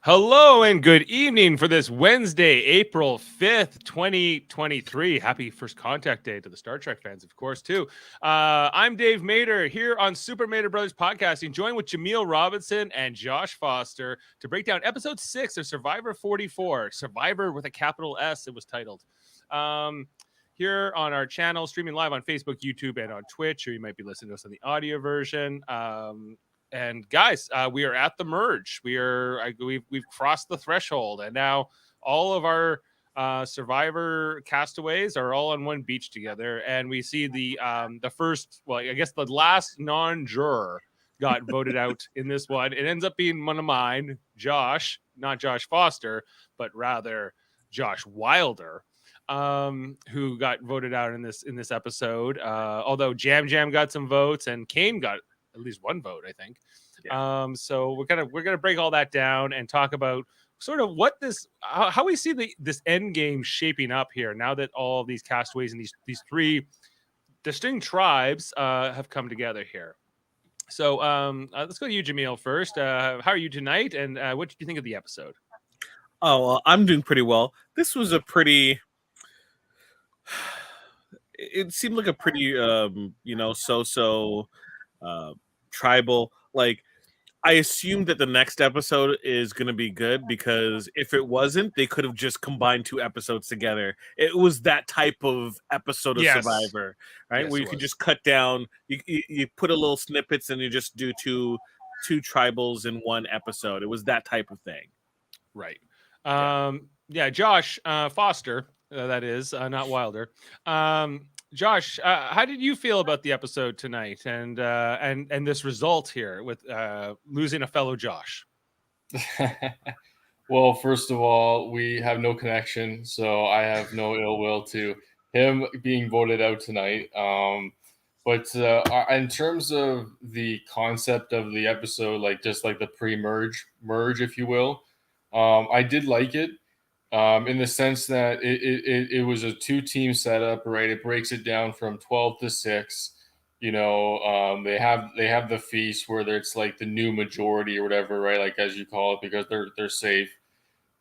Hello and good evening for this Wednesday, April 5th, 2023. Happy First Contact Day to the Star Trek fans, of course, too. I'm Dave Mader here on Super Mader Brothers Podcasting, joined with Jaemeel Robinson and Josh Foster to break down episode 6 of Survivor 44. Survivor with a capital S, it was titled. Here on our channel, streaming live on Facebook, YouTube, and on Twitch, or you might be listening to us on the audio version. And guys, we are at the merge. We've crossed the threshold, and now all of our Survivor castaways are all on one beach together. And we see the first, well, I guess the last non-juror got voted out in this one. It ends up being one of mine, Josh, not Josh Foster, but rather Josh Wilder, who got voted out in this episode. Although Jam got some votes and Kane got at least one vote, I think. Yeah. So we're gonna break all that down and talk about sort of what how we see this end game shaping up here now that all of these castaways and these three distinct tribes have come together here. So let's go to you, Jaemeel, first. How are you tonight, and what did you think of the episode? Oh, well, I'm doing pretty well. This was a pretty. It seemed like a pretty, so-so tribal. Like, I assumed that the next episode is going to be good because if it wasn't, they could have just combined two episodes together. It was that type of episode of Survivor, right? Where you could just cut down, you put a little snippets and you just do two tribals in one episode. It was that type of thing. Right. Josh Foster, that is, not Wilder. Josh, how did you feel about the episode tonight and this result here with losing a fellow Josh? Well, first of all, we have no connection, so I have no ill will to him being voted out tonight. But in terms of the concept of the episode, like just like the pre-merge, if you will, I did like it. In the sense that it was a two-team setup, right? It breaks it down from 12 to 6. They have the feast where it's like the new majority or whatever, right? Like as you call it, because they're safe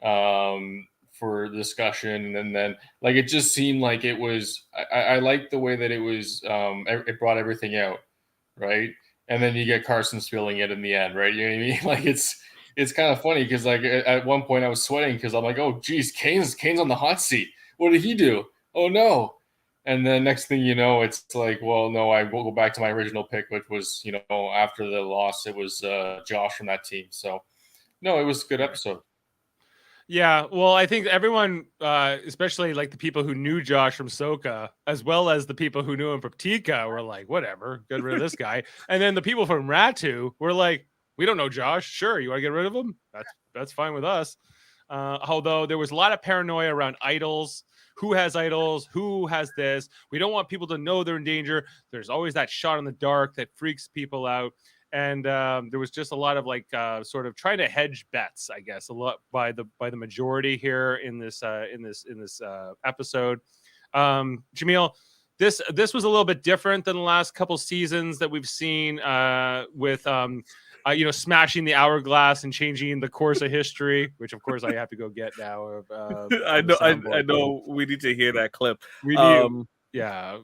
for discussion. And then like it just seemed like it was. I liked the way that it was. It brought everything out, right? And then you get Carson spilling it in the end, right? You know what I mean? Like it's kind of funny because like at one point I was sweating because I'm like, oh geez, Kane's on the hot seat. What did he do? Oh no. And then next thing you know, it's like, well, no, I will go back to my original pick, which was, after the loss, it was Josh from that team. So no, it was a good episode. Yeah, well, I think everyone, especially like the people who knew Josh from Soka, as well as the people who knew him from Tika, were like, whatever, get rid of this guy. And then the people from Ratu were like, we don't know Josh. Sure, you want to get rid of him? That's fine with us. Although there was a lot of paranoia around idols. Who has idols? Who has this? We don't want people to know they're in danger. There's always that shot in the dark that freaks people out. And there was just a lot of like sort of trying to hedge bets, I guess, a lot by the majority here in this episode. Jaemeel, this was a little bit different than the last couple seasons that we've seen with smashing the hourglass and changing the course of history, which of course I have to go get now. I know. We need to hear that clip. We do. Yeah,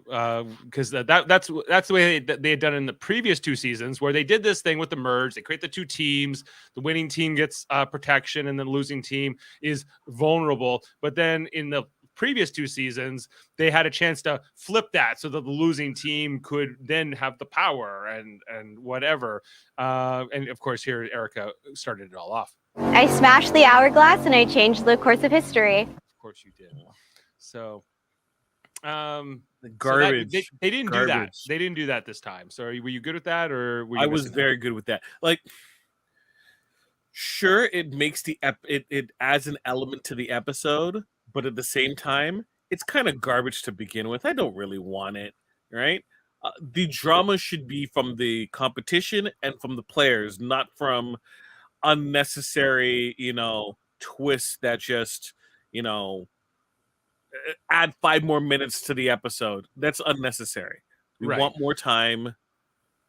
because that's the way they had done it in the previous two seasons, where they did this thing with the merge. They create the two teams. The winning team gets protection, and the losing team is vulnerable. But then in the previous two seasons, they had a chance to flip that so that the losing team could then have the power and whatever. And of course, here Erica started it all off. I smashed the hourglass and I changed the course of history. Of course you did. So. Garbage. So they didn't do that. They didn't do that this time. So were you good with that, or were you? I was very good with that. Like, sure, it makes it adds an element to the episode, but at the same time, it's kind of garbage to begin with. I don't really want it, right? The drama should be from the competition and from the players, not from unnecessary, twists that just, add 5 more minutes to the episode. That's unnecessary. We want more time.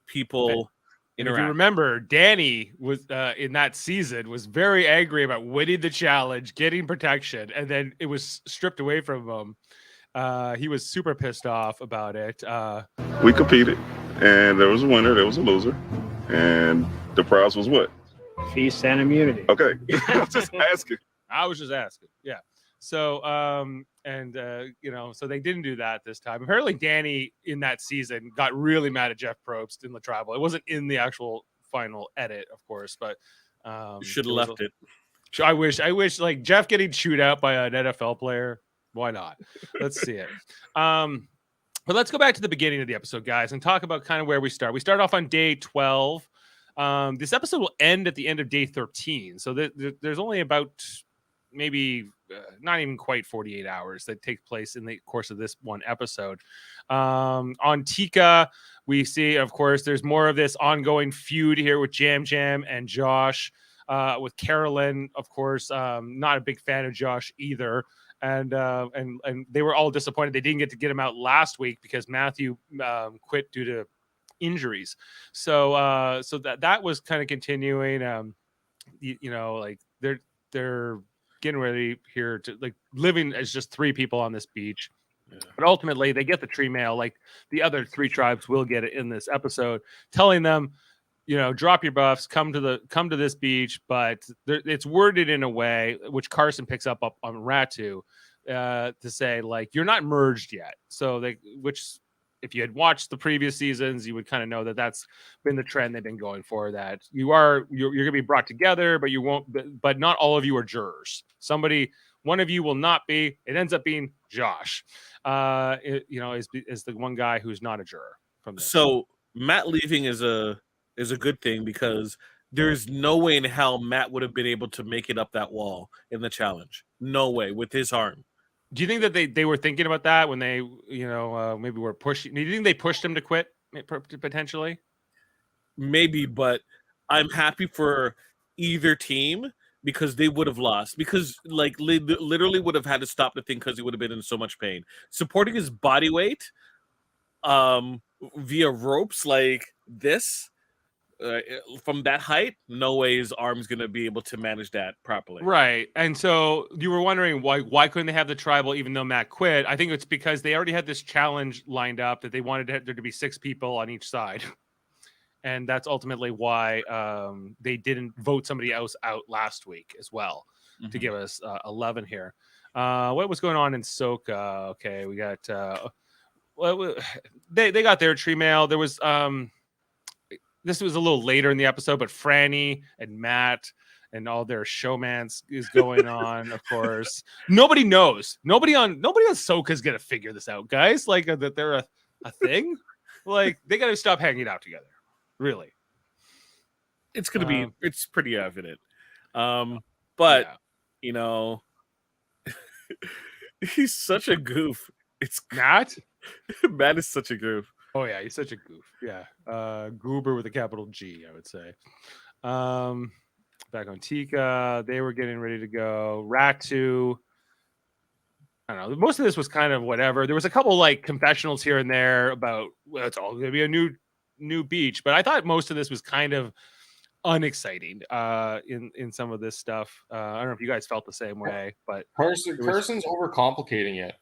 People, And if you remember, Danny was in that season was very angry about winning the challenge, getting protection, and then it was stripped away from him. He was super pissed off about it. We competed, and there was a winner, there was a loser, and the prize was what? Feast and immunity. Okay, I was just asking. Yeah. So, so they didn't do that this time. Apparently, Danny in that season got really mad at Jeff Probst in the tribal. It wasn't in the actual final edit, of course, but should have left it. I wish like Jeff getting chewed out by an NFL player. Why not? Let's see it. But let's go back to the beginning of the episode, guys, and talk about kind of where we start. We start off on day 12. This episode will end at the end of day 13. So there's only about maybe not even quite 48 hours that take place in the course of this one episode. On Tika, we see, of course, there's more of this ongoing feud here with Jam and Josh. With Carolyn, of course, not a big fan of Josh either. And they were all disappointed they didn't get him out last week because Matthew quit due to injuries. So that was kind of continuing. Like they're getting ready here to like living as just 3 people on this beach. Yeah. But ultimately they get the tree mail like the other 3 tribes will get it in this episode, telling them, drop your buffs, come to this beach, but it's worded in a way which Carson picks up on Ratu to say like you're not merged yet. So which if you had watched the previous seasons, you would kind of know that that's been the trend they've been going for. That you're going to be brought together, but you won't. But not all of you are jurors. One of you will not be. It ends up being Josh. Is the one guy who's not a juror from this. So Matt leaving is a good thing because there's no way in hell Matt would have been able to make it up that wall in the challenge. No way with his arm. Do you think that they were thinking about that when they, maybe were pushing? Do you think they pushed him to quit potentially? Maybe, but I'm happy for either team because they would have lost. Because like literally would have had to stop the thing because he would have been in so much pain. Supporting his body weight, via ropes like this. From that height, no way his arm's going to be able to manage that properly. Right. And so you were wondering why couldn't they have the tribal even though Matt quit? I think it's because they already had this challenge lined up that they wanted there to be 6 people on each side. And that's ultimately why they didn't vote somebody else out last week as well to give us 11 here. What was going on in Soka? Okay, we got they got their tree mail. There was this was a little later in the episode, but Franny and Matt and all their showmans is going on. Of course, nobody knows. Nobody on Soka is gonna figure this out, guys. Like that they're a thing. Like they got to stop hanging out together. Really, it's gonna be. It's pretty evident. But he's such a goof. It's Matt. Matt is such a goof. Oh yeah, he's such a goof. Yeah, goober with a capital G, I would say. Back on Tika, they were getting ready to go. Ratu, I don't know. Most of this was kind of whatever. There was a couple like confessionals here and there about it's all going to be a new beach, but I thought most of this was kind of unexciting in some of this stuff. I don't know if you guys felt the same way, but Carson's overcomplicating it.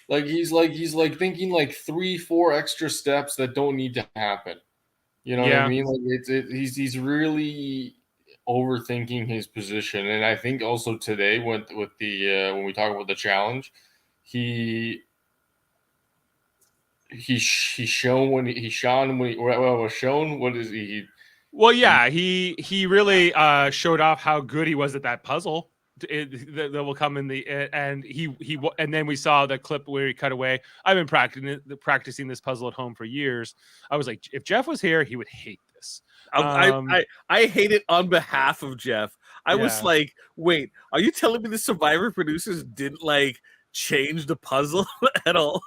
Like he's thinking like 3-4 extra steps that don't need to happen. You know what I mean? Like he's really overthinking his position. And I think also today with the when we talk about the challenge, he shown when he was shown what is he. Well, yeah, he really showed off how good he was at that puzzle. That will come in the and and then we saw the clip where he cut away. I've been practicing this puzzle at home for years. I was like, if Jeff was here, he would hate this. I hate it on behalf of Jeff. I was like, wait, are you telling me the Survivor producers didn't like change the puzzle at all?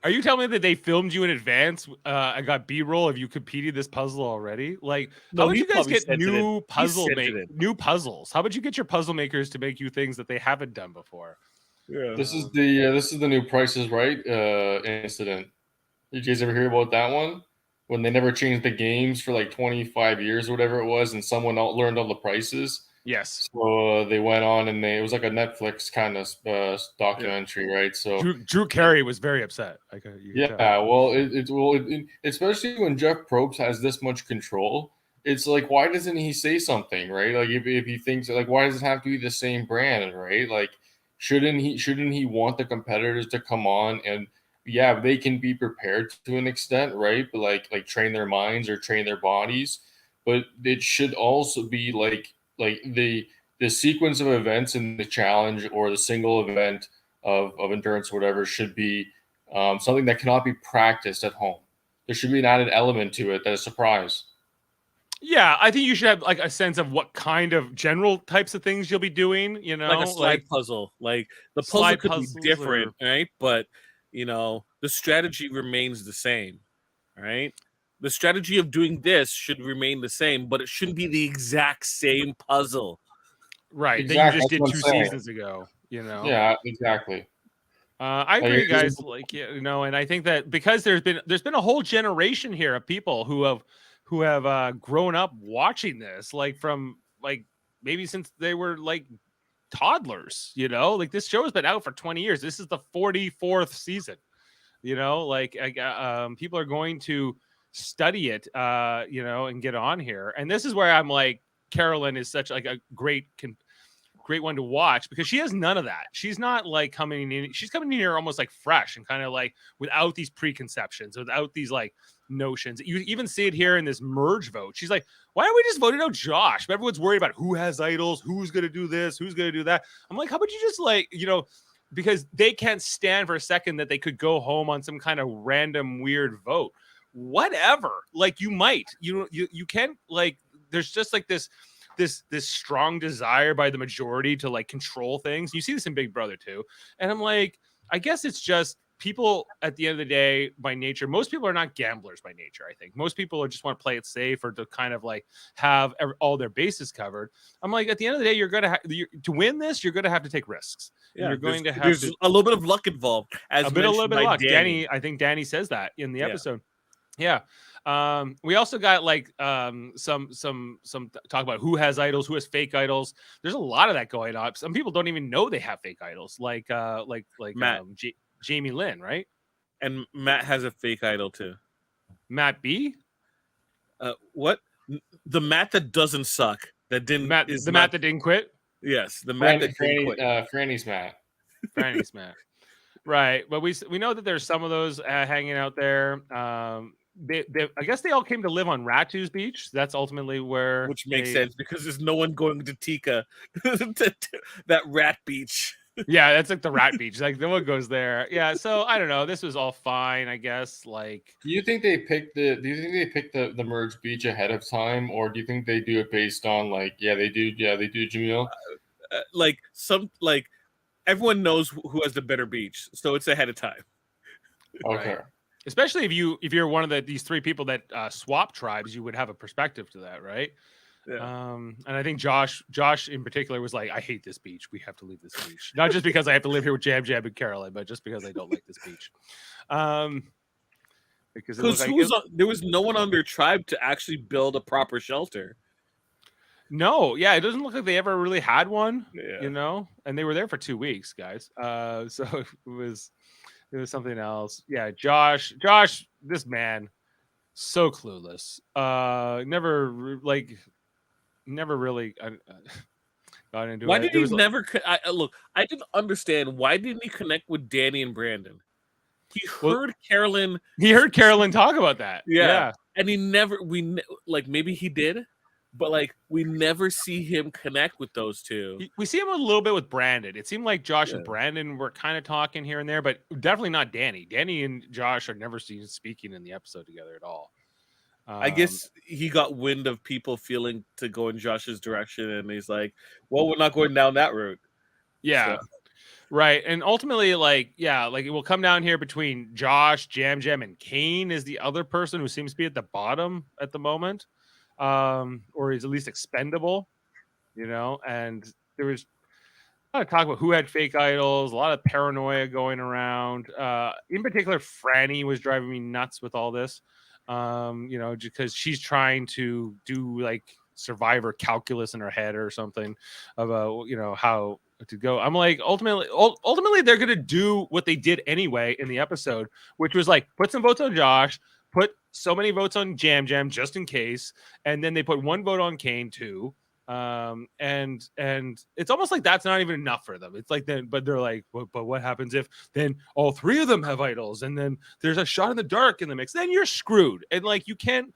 Are you telling me that they filmed you in advance? I got B-roll of you completed this puzzle already. Like, how would you guys get new puzzles? How would you get your puzzle makers to make you things that they haven't done before? Yeah, this is the new Price is Right incident. Did you guys ever hear about that one? when they never changed the games for like 25 years or whatever it was, and someone learned all the prices. Yes. So they went on and it was like a Netflix kind of documentary, right? So Drew Carey was very upset. well, especially when Jeff Probst has this much control, it's like, why doesn't he say something, right? Like if he thinks, like, why does it have to be the same brand, right? Like, shouldn't he want the competitors to come on and they can be prepared to an extent, right? But like train their minds or train their bodies, but it should also be like the sequence of events in the challenge or the single event of endurance or whatever should be something that cannot be practiced at home. There should be an added element to it that is a surprise. Yeah, I think you should have like a sense of what kind of general types of things you'll be doing, you know, like a slide puzzle. Like the puzzle slide could be puzzles different, right? But the strategy remains the same, right? The strategy of doing this should remain the same, but it shouldn't be the exact same puzzle. Right. Exactly. That you just That's did what I'm 2 saying. seasons ago, you know? Yeah, exactly. I agree, guys. Like, you know, and I think that because there's been a whole generation here of people who have grown up watching this, like from like maybe since they were like toddlers, you know, like this show has been out for 20 years. This is the 44th season, you know, like people are going to study it, you know, and get on here. And this is where I'm like, Carolyn is such like a great one to watch because she has none of that. She's not like coming in. She's coming in here almost like fresh and kind of like without these preconceptions, without these like notions. You even see it here in this merge vote. She's like, why don't we just vote out Josh? But everyone's worried about who has idols, who's going to do this, who's going to do that. I'm like, how about you just like, you know, because they can't stand for a second that they could go home on some kind of random weird vote. Whatever. Like you might, you can't like, there's just like this strong desire by the majority to like control things. You see this in Big Brother too. And I'm like, I guess it's just people at the end of the day by nature. Most people are not gamblers by nature. I think most people just want to play it safe or to kind of like have all their bases covered. I'm like, at the end of the day, you're going to to win this. You're going to have to take risks. Yeah, you're going to have there's a little bit of luck involved, as a little bit of luck. Danny. I think Danny says that in the episode. Yeah. We also got like some talk about who has idols, who has fake idols. There's a lot of that going on. Some people don't even know they have fake idols, like Matt. Jamie Lynn, right? And Matt has a fake idol too. Matt B. What? The Matt that doesn't suck. That didn't. Matt that didn't quit. Yes, the Matt that didn't quit. Franny's Matt. Franny's Matt. Right, but we know that there's some of those hanging out there. I guess they all came to live on Ratu's Beach. That's ultimately where, which makes sense because there's no one going to Tika, that rat beach. Yeah, that's like the rat beach. Like no one goes there. Yeah, so I don't know. This was all fine, I guess. Like, do you think they picked the merge beach ahead of time, or do you think they do it based on like they do Jaemeel? Everyone knows who has the better beach, so it's ahead of time. Okay. Right. Especially if you're one of these 3 people that swap tribes, you would have a perspective to that, right? Yeah. And I think Josh in particular was like, I hate this beach. We have to leave this beach. Not just because I have to live here with Jam and Caroline, but just because I don't like this beach. Because there was no one on their tribe to actually build a proper shelter. No, yeah, it doesn't look like they ever really had one, yeah. You know, and they were there for 2 weeks, guys. So it was something else. Yeah, Josh, this man, so clueless. Never really got into it. Why did he never? I didn't understand. Why didn't he connect with Danny and Brandon? He heard Carolyn. He heard Carolyn talk about that. Yeah. And he never. Maybe he did. But like we never see him connect with those two. We see him a little bit with Brandon. It seemed like Josh and Brandon were kind of talking here and there, but definitely not Danny. Danny and Josh are never seen speaking in the episode together at all. I guess he got wind of people feeling to go in Josh's direction, and he's like, "Well, we're not going down that route." Yeah, so. Right. And ultimately, it will come down here between Josh, Jam, and Kane is the other person who seems to be at the bottom at the moment. Or is at least expendable, you know, and there was a lot of talk about who had fake idols, a lot of paranoia going around. In particular, Franny was driving me nuts with all this. You know, because she's trying to do like survivor calculus in her head or something about, you know, how to go. I'm like, ultimately they're gonna do what they did anyway in the episode, which was like put some votes on Josh, put so many votes on Jam just in case, and then they put one vote on Kane too. And it's almost like that's not even enough for them. It's like then, but they're like, but what happens if then all three of them have idols, and then there's a shot in the dark in the mix? Then you're screwed, and like you can't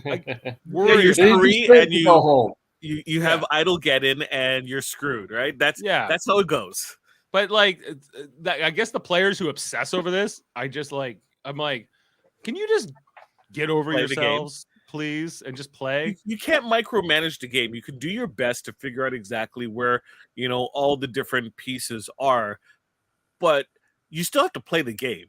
like worry. you're They three deserve and to go home. you have idol get in and you're screwed, right? That's how it goes. But like, I guess the players who obsess over this, I'm like, can you just get over Play the game. yourselves, please, and just play? You can't micromanage the game. You can do your best to figure out exactly where, you know, all the different pieces are, but you still have to play the game,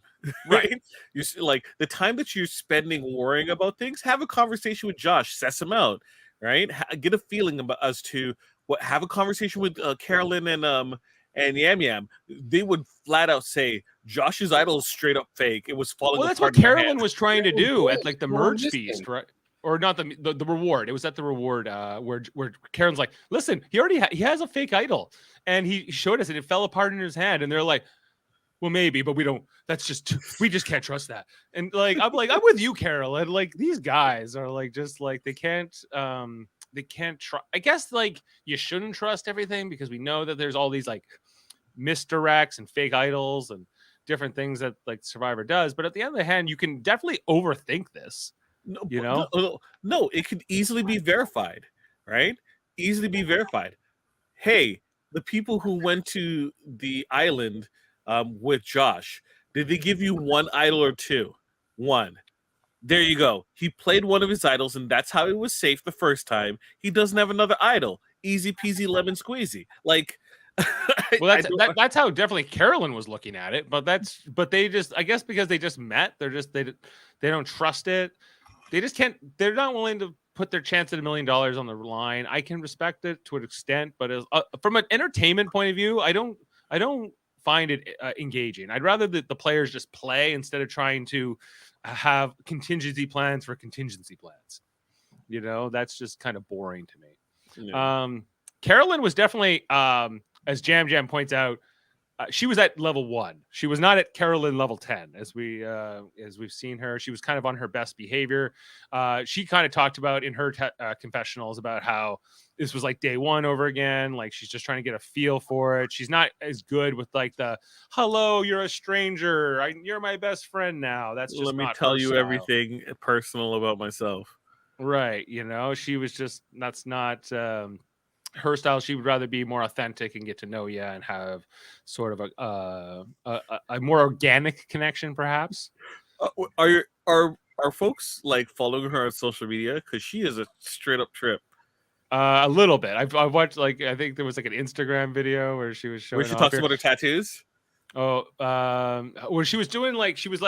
right? You like the time that you're spending worrying about things, have a conversation with Josh, suss him out, right? Get a feeling about as to have a conversation with Carolyn and Yam Yam. They would flat out say Josh's idol is straight up fake. It was falling. Well, that's what Carolyn was trying to do at like the merge feast, right? Or not the reward. It was at the reward where Karen's like, listen, he has a fake idol, and he showed us, and it fell apart in his hand, and they're like, well, maybe, but we don't. That's just we just can't trust that. And like I'm with you, Carol. And like these guys are like just like they can't try. I guess like you shouldn't trust everything because we know that there's all these like misdirects and fake idols and different things that like Survivor does. But at the other hand, you can definitely overthink this. No, it could easily be verified, right? Easily be verified. Hey, the people who went to the island with Josh, did they give you one idol or two? One. There you go. He played one of his idols, and that's how he was safe the first time. He doesn't have another idol. Easy peasy lemon squeezy. Like, well, that's how definitely Carolyn was looking at it. But they just, I guess, because they just met, they don't trust it. They just can't. They're not willing to put their chance at $1 million on the line. I can respect it to an extent, but as, from an entertainment point of view, I don't find it engaging. I'd rather that the players just play instead of trying to have contingency plans for contingency plans. You know, that's just kind of boring to me. Yeah. Carolyn was definitely, as Jam points out, she was at level 1. She was not at Carolyn level 10 as we've seen her. She was kind of on her best behavior. She kind of talked about in her confessionals about how this was like day 1 over again. Like she's just trying to get a feel for it. She's not as good with like the hello, you're a stranger, you're my best friend now. That's just let me tell you everything personal about myself. Right. You know, she was just that's not. Her style. She would rather be more authentic and get to know you and have sort of a more organic connection, perhaps. Are folks like following her on social media? Because she is a straight up trip. A little bit. I've watched like I think there was like an Instagram video where she was showing where she talks about her tattoos. Oh, where she was doing like it was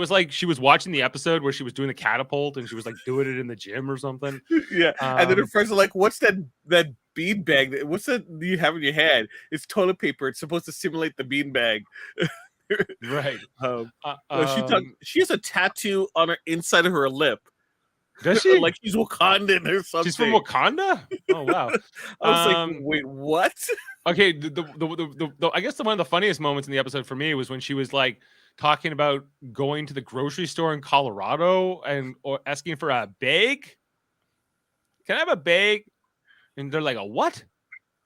like she was watching the episode where she was doing the catapult and she was like doing it in the gym or something. Yeah, and then her friends are like, "What's that bean bag? What's that you have in your hand? It's toilet paper. It's supposed to simulate the bean bag." Right. She has a tattoo on her inside of her lip. Does she? Like she's Wakandan or something. She's from Wakanda? Oh wow. I was like, wait, what? Okay, I guess one of the funniest moments in the episode for me was when she was like talking about going to the grocery store in Colorado or asking for a bag. Can I have a bag? And they're like, a what?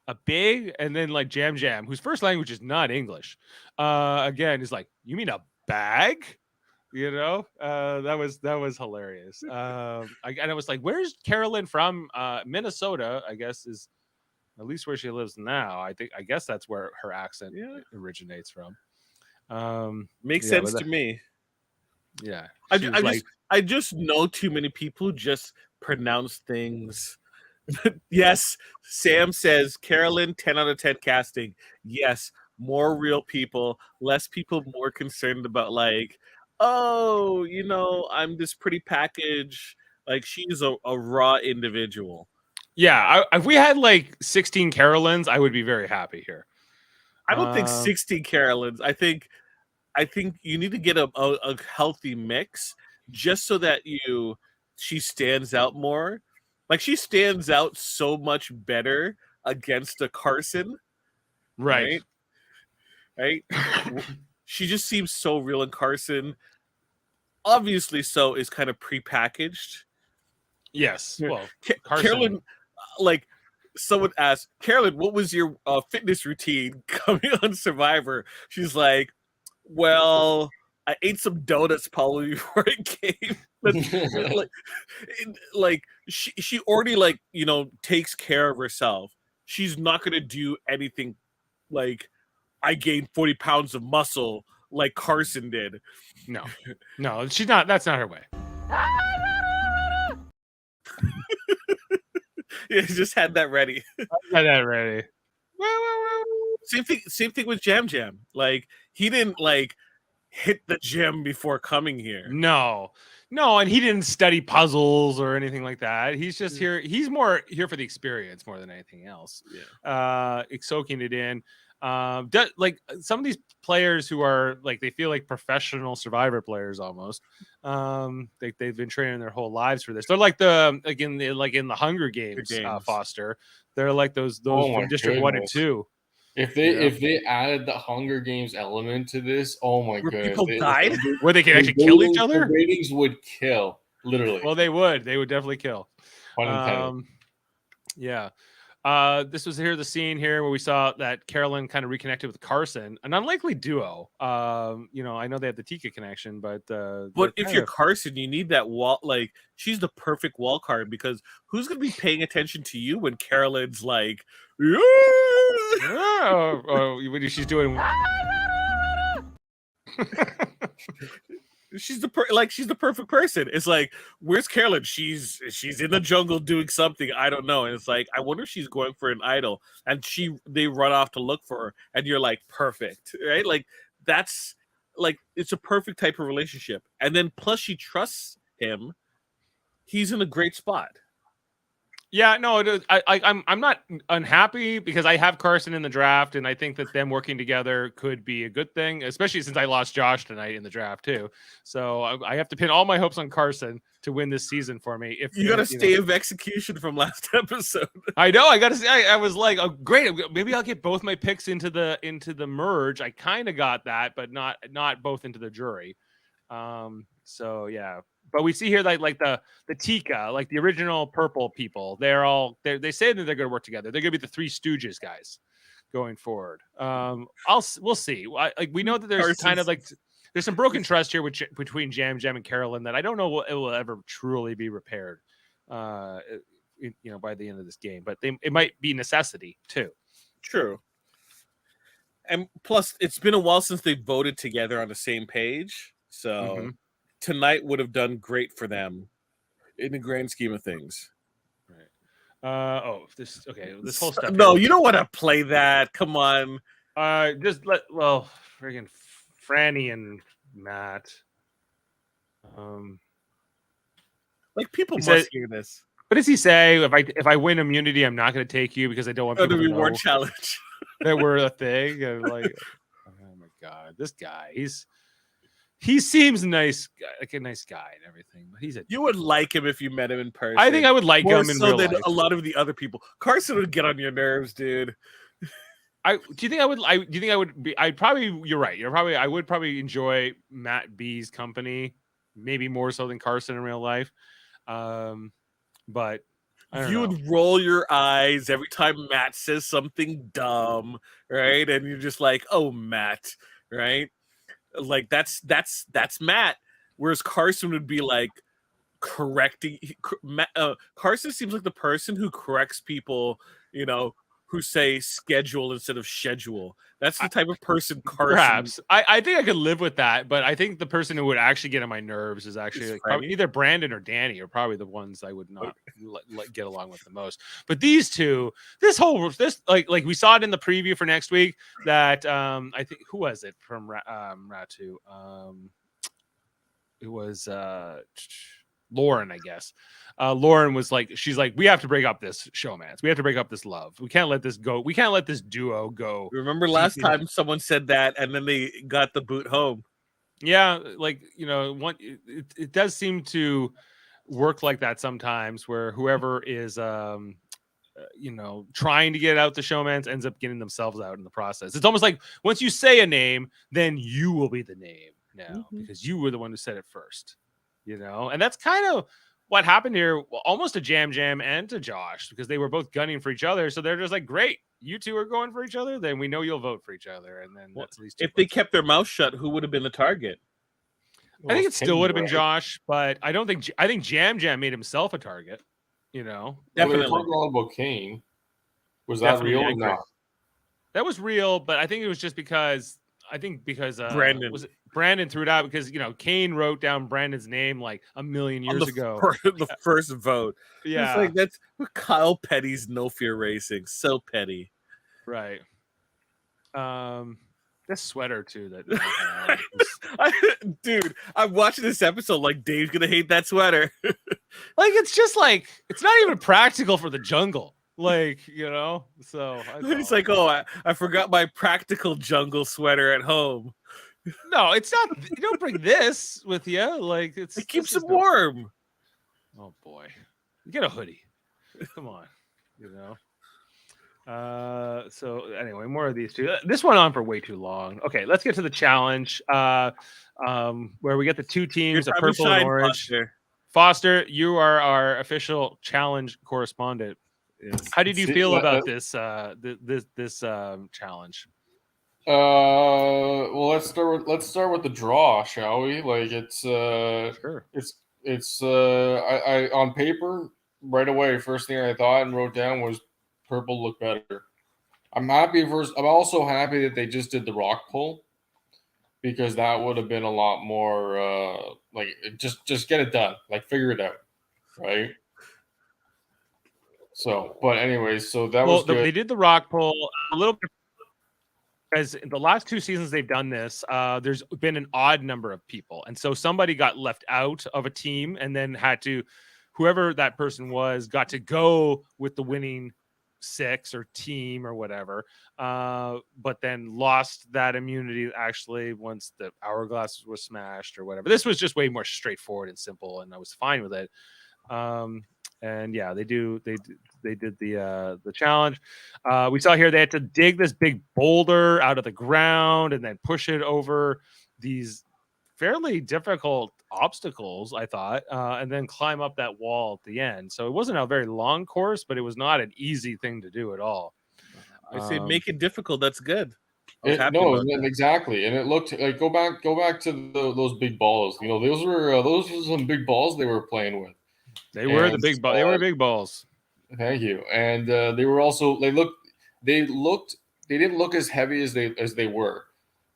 A bag? And then like Jam, whose first language is not English, again is like, you mean a bag? You know, that was hilarious. I was like, where's Carolyn from? Minnesota, I guess, is at least where she lives now. I guess that's where her accent originates from. Makes sense to me. Yeah. I just know too many people just pronounce things. Yes, Sam says Carolyn 10 out of 10 casting. Yes, more real people, less people more concerned about like, oh, you know, I'm this pretty package. Like she's a raw individual. Yeah, if we had like 16 Carolyns, I would be very happy here. I don't think 16 Carolyns. I think you need to get a healthy mix just so that she stands out more. Like she stands out so much better against a Carson, Right. Right? She just seems so real, and Carson, obviously, is kind of prepackaged. Yes. Well, Carson. Carolyn, like someone asked Carolyn, what was your fitness routine coming on Survivor? She's like, well, I ate some donuts probably before it came. She already takes care of herself. She's not gonna do anything like I gained 40 pounds of muscle like Carson did. No, she's not. That's not her way. Yeah, just had that ready. Same thing with Jam Jam. Like he didn't hit the gym before coming here. No, and he didn't study puzzles or anything like that. He's just here. He's more here for the experience more than anything else. Yeah. Soaking it in. Like some of these players who are like they feel like professional Survivor players almost. They've been training their whole lives for this. They're like in the Hunger Games. Foster. They're like those from District 1 and 2. If they added the Hunger Games element to this, oh my goodness, people died where they can actually kill each other. The ratings would kill, literally. Well, they would definitely kill. Yeah. This was the scene here where we saw that Carolyn kind of reconnected with Carson, an unlikely duo. I know they have the Tika connection, but if you're Carson, you need that wall. Like she's the perfect wall card because who's going to be paying attention to you when Carolyn's like, when she's doing. She's the perfect person. It's like, where's Carolyn? She's in the jungle doing something. I don't know. And it's like, I wonder if she's going for an idol. And they run off to look for her. And you're like, perfect, right? Like that's like it's a perfect type of relationship. And then plus she trusts him. He's in a great spot. Yeah, no, it is. I'm not unhappy because I have Carson in the draft, and I think that them working together could be a good thing, especially since I lost Josh tonight in the draft too. So I have to pin all my hopes on Carson to win this season for me. If you got a stay of execution from last episode, I know I got to say I was like, oh great, maybe I'll get both my picks into the merge. I kind of got that, but not both into the jury. So yeah. But we see here like the Tika, like the original purple people, they say that they're going to work together. They're going to be the Three Stooges guys going forward. We'll see. We know that there's kind of there's some broken trust here between Jam Jam and Carolyn that I don't know it will ever truly be repaired. By the end of this game, but it might be necessity too. True. And plus, it's been a while since they voted together on the same page, so. Tonight would have done great for them in the grand scheme of things. Right. This whole stuff. No, you don't want to play that. Come on. Friggin' Franny and Matt. People must hear this. What does he say? If I win immunity, I'm not going to take you because I don't want people to reward know challenge that we're a thing. And oh my god, this guy, he seems nice, like a nice guy and everything, but you would like him if you met him in person. I think I would like more him in so real than life. A lot of the other people. Carson would get on your nerves, dude. You're right. I would probably enjoy Matt B's company, maybe more so than Carson in real life. But you would roll your eyes every time Matt says something dumb, right? And you're just like, oh, Matt, right? Like that's Matt, whereas Carson would be like correcting. Carson seems like the person who corrects people, who say schedule instead of schedule. That's the type of person Carson. Perhaps I think I could live with that, but I think the person who would actually get on my nerves is actually probably either Brandon or Danny are probably the ones I would not get along with the most. But these two, this like we saw it in the preview for next week that I think who was it from Ratu? It was Lauren, I guess. Lauren was like, she's like, we have to break up this showmance. We have to break up this love. We can't let this go. We can't let this duo go. Remember last time someone said that and then they got the boot home. Yeah, like it does seem to work like that sometimes, where whoever is trying to get out the showmans ends up getting themselves out in the process. It's almost like once you say a name, then you will be the name now because you were the one who said it first. And that's kind of what happened here, almost to Jam and to Josh, because they were both gunning for each other. So they're just like, great, you two are going for each other, then we know you'll vote for each other, and then that's at least if they kept their mouth shut, who would have been the target? I think it still would have been Josh, but I think Jam made himself a target. Definitely. Definitely. We were talking all about Kane. Was that real or not? That was real, but I think it was just because Brandon threw it out because Kane wrote down Brandon's name like a million years ago. The first vote. Yeah, it's like that's Kyle Petty's No Fear Racing. So petty, right? This sweater too. Dude, I'm watching this episode like Dave's gonna hate that sweater. Like it's just like it's not even practical for the jungle. Like so it's like, oh, I forgot my practical jungle sweater at home. No, it's not. You don't bring this with you. Like it keeps them warm. Oh boy, get a hoodie. Come on, So anyway, more of these two. This went on for way too long. Okay, let's get to the challenge. Where we get the two teams, a purple and orange. Foster, you are our official challenge correspondent. Yes. How did you feel about this challenge? Well, let's start with the draw, shall we? Like it's sure. It's I on paper right away. First thing I thought and wrote down was purple looked better. I'm also happy that they just did the rock pull, because that would have been a lot more like just get it done, like figure it out, right? So, but anyways, so that was good. They did the rock pull a little bit. As the last two seasons they've done this, there's been an odd number of people. And so somebody got left out of a team and then whoever that person was, got to go with the winning six or team or whatever, but then lost that immunity actually once the hourglass was smashed or whatever. This was just way more straightforward and simple, and I was fine with it. And yeah, they did the challenge. We saw here they had to dig this big boulder out of the ground and then push it over these fairly difficult obstacles, I thought, and then climb up that wall at the end. So it wasn't a very long course, but it was not an easy thing to do at all. I say make it difficult. That's good. Exactly, and it looked like go back to those big balls. Those were some big balls they were playing with. They were the big balls. They were big balls. Thank you. And they were also they didn't look as heavy as they were.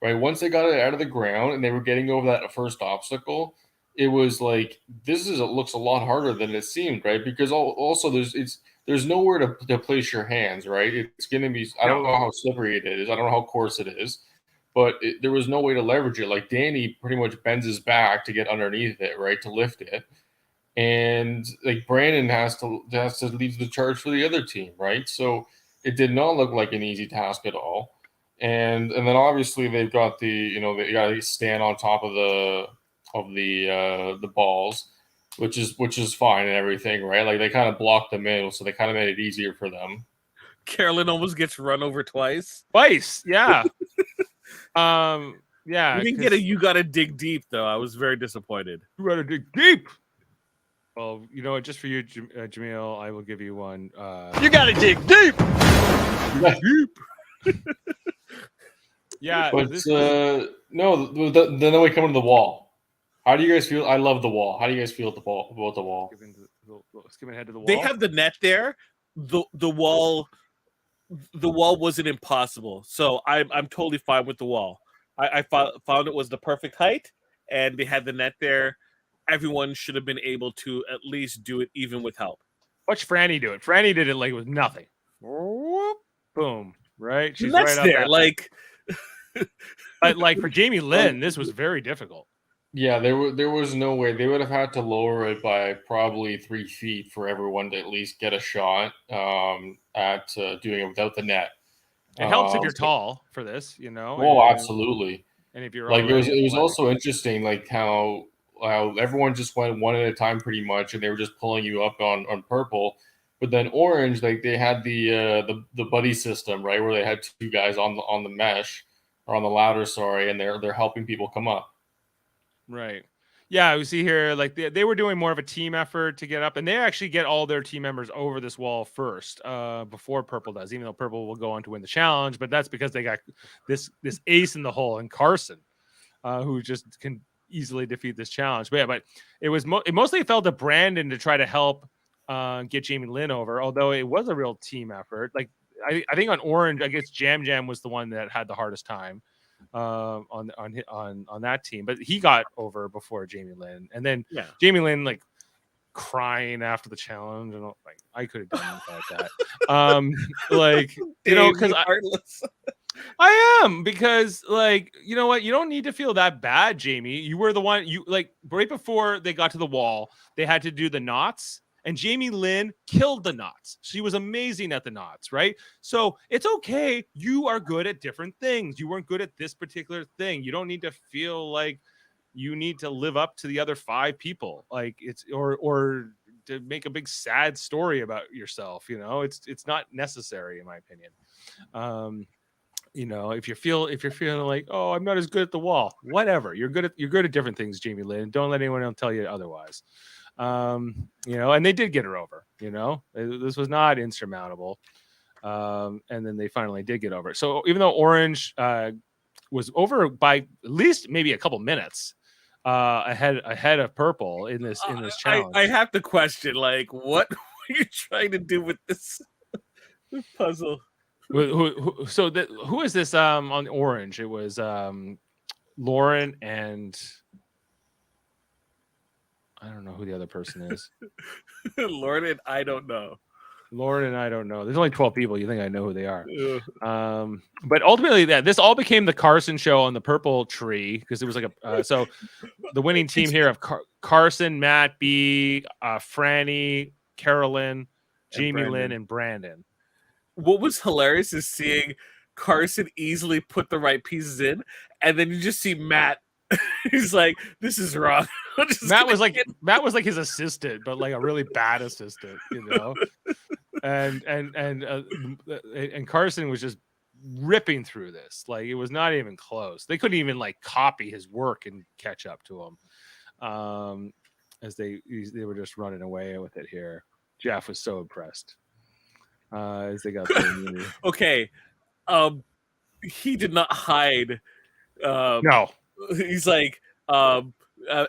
Right. Once they got it out of the ground and they were getting over that first obstacle, it was like looks a lot harder than it seemed, right? Because also there's nowhere to place your hands, right? It's gonna be I don't know how slippery it is, I don't know how coarse it is, but there was no way to leverage it. Like Danny pretty much bends his back to get underneath it, right, to lift it. And like Brandon has to lead the charge for the other team, right? So it did not look like an easy task at all. And then obviously they've got they got to stand on top of the balls, which is fine and everything, right? Like they kind of blocked them in, so they kind of made it easier for them. Carolyn almost gets run over twice. Yeah. Yeah. You didn't get a you gotta dig deep though. I was very disappointed. You gotta dig deep. Well, just for you, Jaemeel, I will give you one. You gotta dig deep. Deep. Yeah, but no. Then we come to the wall. How do you guys feel? I love the wall. How do you guys feel about the wall? Skipping ahead to the wall. They have the net there. The wall wasn't impossible, so I'm totally fine with the wall. I found it was the perfect height, and they had the net there. Everyone should have been able to at least do it, even with help. Watch Franny do it. Franny did it like with nothing. Boom. Right? She's right up there. But like for Jamie Lynn, this was very difficult. Yeah, there was no way. They would have had to lower it by probably 3 feet for everyone to at least get a shot at doing it without the net. It helps if you're tall for this, Oh, absolutely. And if you're Like it already was also interesting, like how everyone just went one at a time pretty much, and they were just pulling you up on purple. But then orange, like they had the buddy system, right, where they had two guys on the mesh or on the ladder, sorry, and they're helping people come up. Right. Yeah, we see here like they were doing more of a team effort to get up, and they actually get all their team members over this wall first, before purple does, even though purple will go on to win the challenge. But that's because they got this ace in the hole and Carson, who just can easily defeat this challenge. But yeah, but it mostly fell to Brandon to try to help get Jamie Lynn over, although it was a real team effort. Like I think on orange, I guess Jam was the one that had the hardest time on that team, but he got over before Jamie Lynn, and then Jamie Lynn like crying after the challenge, and like I could have done without that. Like you know, because I am, because like you know what, you don't need to feel that bad, Jamie. You were the one, you like right before they got to the wall, they had to do the knots. And Jamie Lynn killed the knots. She was amazing at the knots, right? So it's okay. You are good at different things. You weren't good at this particular thing. You don't need to feel like you need to live up to the other 5 people. Like it's or to make a big sad story about yourself. You know, it's not necessary in my opinion. You know, if you're feeling like, oh, I'm not as good at the wall, whatever. You're good at different things, Jamie Lynn. Don't let anyone else tell you otherwise. You know, and they did get her over, you know, this was not insurmountable. And then they finally did get over it. So even though orange was over by at least maybe a couple minutes ahead of purple in this challenge, I have to question, like, what were you trying to do with this puzzle? Who is this on orange? It was Lauren and I don't know who the other person is. Lauren and I don't know. There's only 12 people. You think I know who they are? But ultimately, this all became the Carson show on the purple tree, because it was like so the winning team here of Carson, Matt B, Franny, Carolyn, Jamie Lynn, and Brandon. What was hilarious is seeing Carson easily put the right pieces in, and then you just see Matt. He's like, "This is wrong." Matt was like his assistant, but like a really bad assistant, you know. And Carson was just ripping through this. Like it was not even close. They couldn't even like copy his work and catch up to him. As they were just running away with it here. Jeff was so impressed. As they got the immunity. Okay. He did not hide. No. He's like,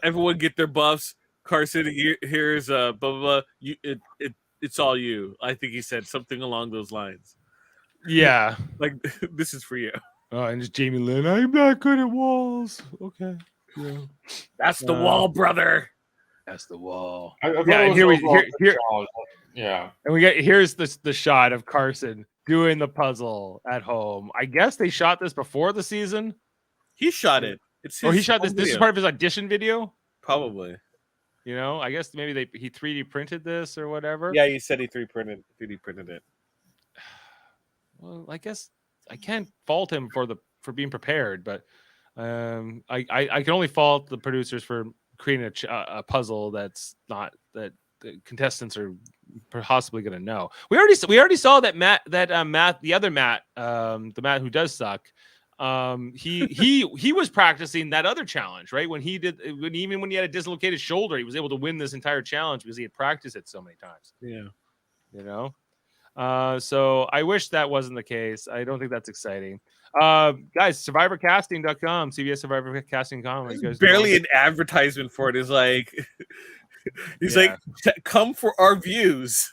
everyone get their buffs. Carson, here's blah blah blah. It's all you. I think he said something along those lines. Yeah, like this is for you. Oh, and just Jamie Lynn. I'm not good at walls. Okay, yeah, that's the wall, brother. That's the wall. Yeah, and yeah, and we get here's the shot of Carson doing the puzzle at home. I guess they shot this before the season. He shot it. He shot this. Video. This is part of his audition video. Probably. You know, I guess maybe he 3D printed this or whatever. Yeah, he said he 3D printed it. Well, I guess I can't fault him for being prepared, but I can only fault the producers for creating a puzzle that's not that the contestants are possibly going to know. We already saw that Matt, the other Matt, the Matt who does suck. He was practicing that other challenge, right? When he had a dislocated shoulder, he was able to win this entire challenge because he had practiced it so many times. Yeah, you know. So I wish that wasn't the case. I don't think that's exciting. Guys, SurvivorCasting.com, CBS SurvivorCasting.com. There's barely an advertisement for it. Is like, he's like, come for our views.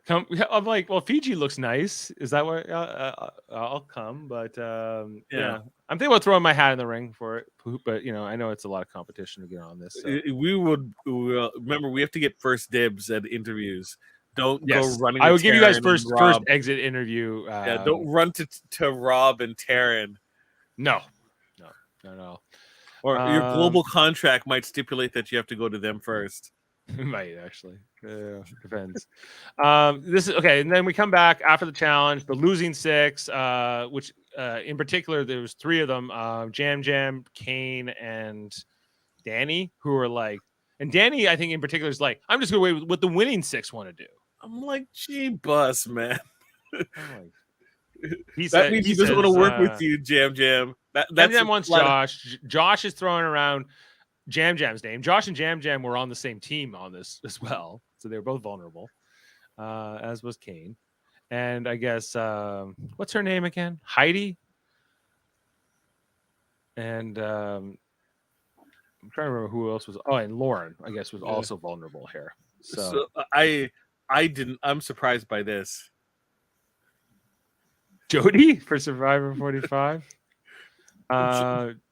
I'm like, well, Fiji looks nice. Is that what I'll come? But yeah, I'm thinking about throwing my hat in the ring for it. But you know, I know it's a lot of competition to get on this. So. We remember we have to get first dibs at interview. Don't go running. I would give you guys first exit interview. Don't run to Rob and Taryn. No. Or your global contract might stipulate that you have to go to them first. Might actually. Depends. This is okay, and then we come back after the challenge, the losing six, which in particular there was three of them: Jam, Kane, and Danny, who are like, and Danny, I think in particular is like, I'm just gonna wait with what the winning six want to do. I'm like, gee, bus, man. I'm like, That means he doesn't want to work with you, Jam. That's Jam wants Josh. Josh is throwing around Jam's name. Josh and Jam were on the same team on this as well, so they were both vulnerable, as was Kane. And I guess what's her name again? Heidi. And I'm trying to remember who else was. Oh, and Lauren, I guess, was also vulnerable here. So I'm surprised by this. Jody for Survivor 45.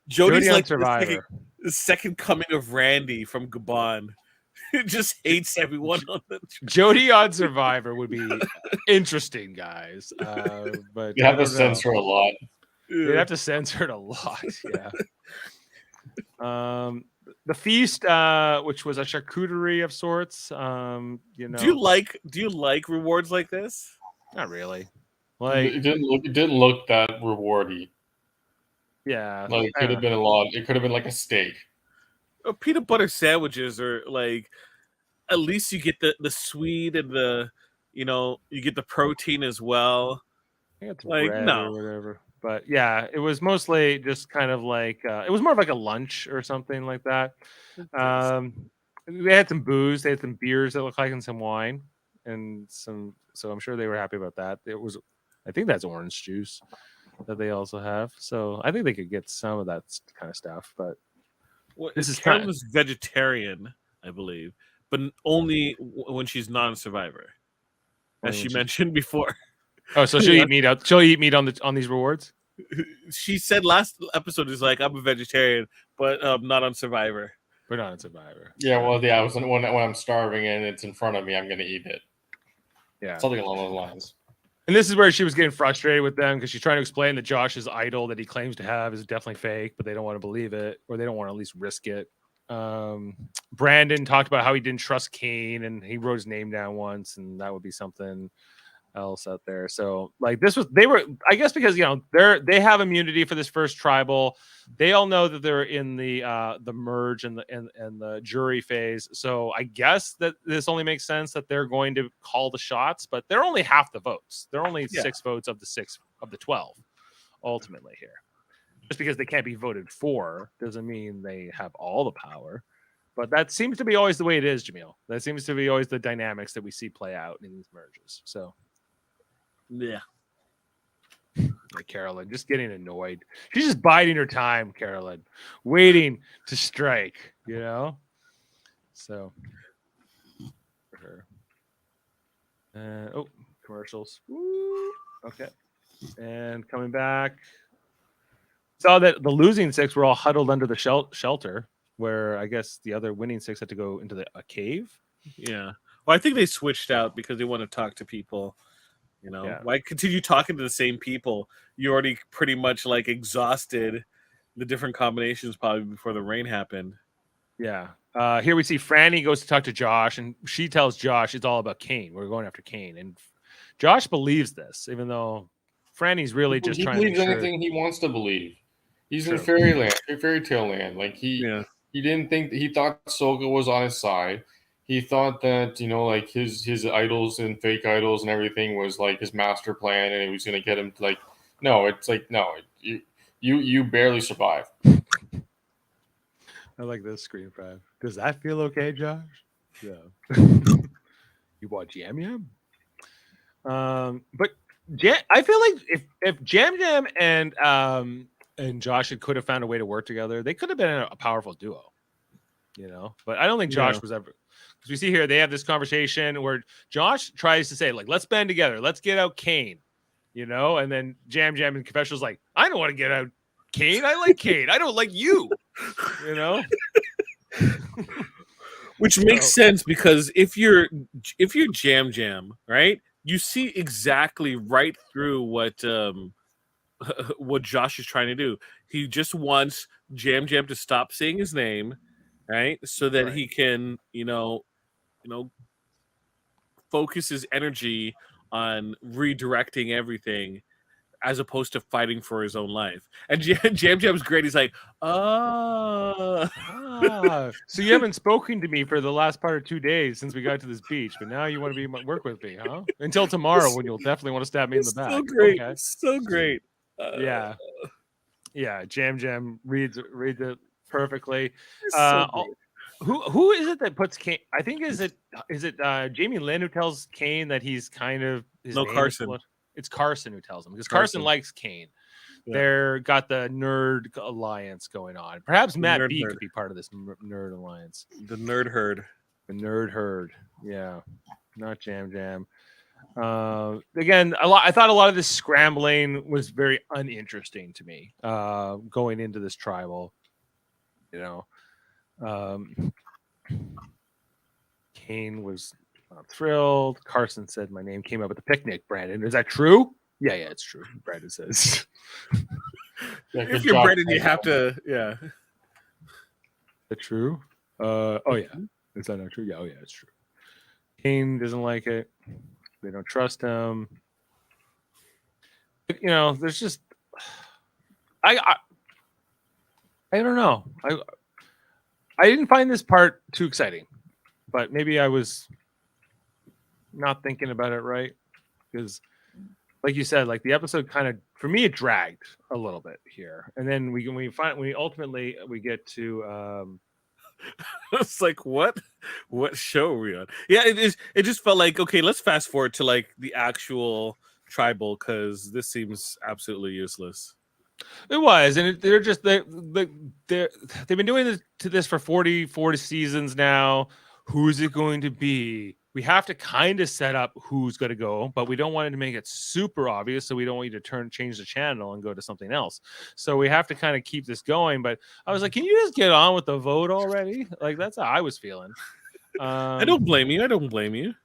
Jody's like Survivor. The second coming of Randy from Gabon. Just hates everyone on the Jody on Survivor would be interesting, guys. But you have to censor a lot. You'd have to censor it a lot. Yeah. The feast, which was a charcuterie of sorts. Do you like rewards like this? Not really. Like it didn't look that rewardy. Yeah, like it could have been a lot. It could have been like a steak. Peanut butter sandwiches are like, at least you get the sweet and you get the protein as well. Like no or whatever. But yeah, it was mostly just kind of like it was more of like a lunch or something like that. They had some booze, they had some beers that looked like, and some wine, and some. So I'm sure they were happy about that. I think that's orange juice that they also have. So I think they could get some of that kind of stuff. But this is Carolyn's vegetarian, I believe, but only when she's non-survivor, as she mentioned before. Oh, so she'll eat meat out. She'll eat meat on these rewards. She said last episode is like, I'm a vegetarian, but not on Survivor. We're not on Survivor. Yeah, well, yeah. When I'm starving and it's in front of me, I'm going to eat it. Yeah, something along those lines. And this is where she was getting frustrated with them because she's trying to explain that Josh's idol that he claims to have is definitely fake, but they don't want to believe it, or they don't want to at least risk it. Brandon talked about how he didn't trust Kane, and he wrote his name down once, and that would be something else out there. So like they were, I guess, because they have immunity for this first tribal. They all know that they're in the merge and the jury phase. So I guess that this only makes sense that they're going to call the shots, but they're only half the votes. They're only 6 votes of the 12 ultimately here. Just because they can't be voted for doesn't mean they have all the power. But that seems to be always the way it is, Jaemeel. That seems to be always the dynamics that we see play out in these merges. So yeah. Like Carolyn, just getting annoyed. She's just biding her time, Carolyn, waiting to strike, So for her. Commercials. Woo. Okay. And coming back. Saw that the losing 6 were all huddled under the shelter, where I guess the other winning 6 had to go into a cave. Yeah. Well, I think they switched out because they want to talk to people. Why continue talking to the same people? You already pretty much like exhausted the different combinations probably before the rain happened. Yeah. Here we see Franny goes to talk to Josh, and she tells Josh it's all about Kane. We're going after Kane. And Josh believes this, even though Franny's really just trying to believe anything he wants to believe. He's in fairy tale land. Like he didn't think he thought Soka was on his side. He thought that, like his idols and fake idols and everything was like his master plan, and it was going to get him to you barely survive. I like this screen frame. Does that feel okay, Josh? Yeah. You want Yam? But I feel like if Jam and Josh could have found a way to work together, they could have been a powerful duo. But I don't think Josh was ever. Because we see here, they have this conversation where Josh tries to say, like, let's band together. Let's get out Kane, and then Jam in confessional's like, I don't want to get out Kane. I like Kane. I don't like you, Which makes sense because if you're Jam, right, you see exactly right through what Josh is trying to do. He just wants Jam to stop saying his name, right, so that he can, focus his energy on redirecting everything as opposed to fighting for his own life. And Jam Jam's great. He's like, So you haven't spoken to me for the last part of 2 days since we got to this beach, but now you want to work with me, huh? Until tomorrow when you'll definitely want to stab me in the back. So great. Okay. So great. Yeah. Jam reads it perfectly. So great. Who is it that puts Kane? I think is it Jamie Lynn who tells Kane that he's kind of his name Carson. It's Carson who tells him because Carson likes Kane. Yeah. They're got the nerd alliance going on. Perhaps Matt B could be part of this nerd alliance. The nerd herd. The nerd herd. Yeah, not Jam. Again, I thought a lot of this scrambling was very uninteresting to me. Going into this tribal, Kane was not thrilled. Carson said my name came up at the picnic. Brandon, is that true? Yeah, it's true. Brandon says. If you're Brandon, you have to. Yeah. Is that true? Oh yeah. Is that not true? Yeah. Oh yeah, it's true. Kane doesn't like it. They don't trust him. There's just I don't know. I didn't find this part too exciting, but maybe I was not thinking about it right because, like you said, like the episode kind of for me it dragged a little bit here, and then we ultimately get to. It's like what show are we on? Yeah, it is. It just felt like okay. Let's fast forward to like the actual tribal because this seems absolutely useless. It was, and they've been doing this for 40 seasons now. Who's it going to be? We have to kind of set up who's going to go, but we don't want to make it super obvious, so we don't want you to change the channel and go to something else. So we have to kind of keep this going. But I was like, can you just get on with the vote already? Like that's how I was feeling. I don't blame you.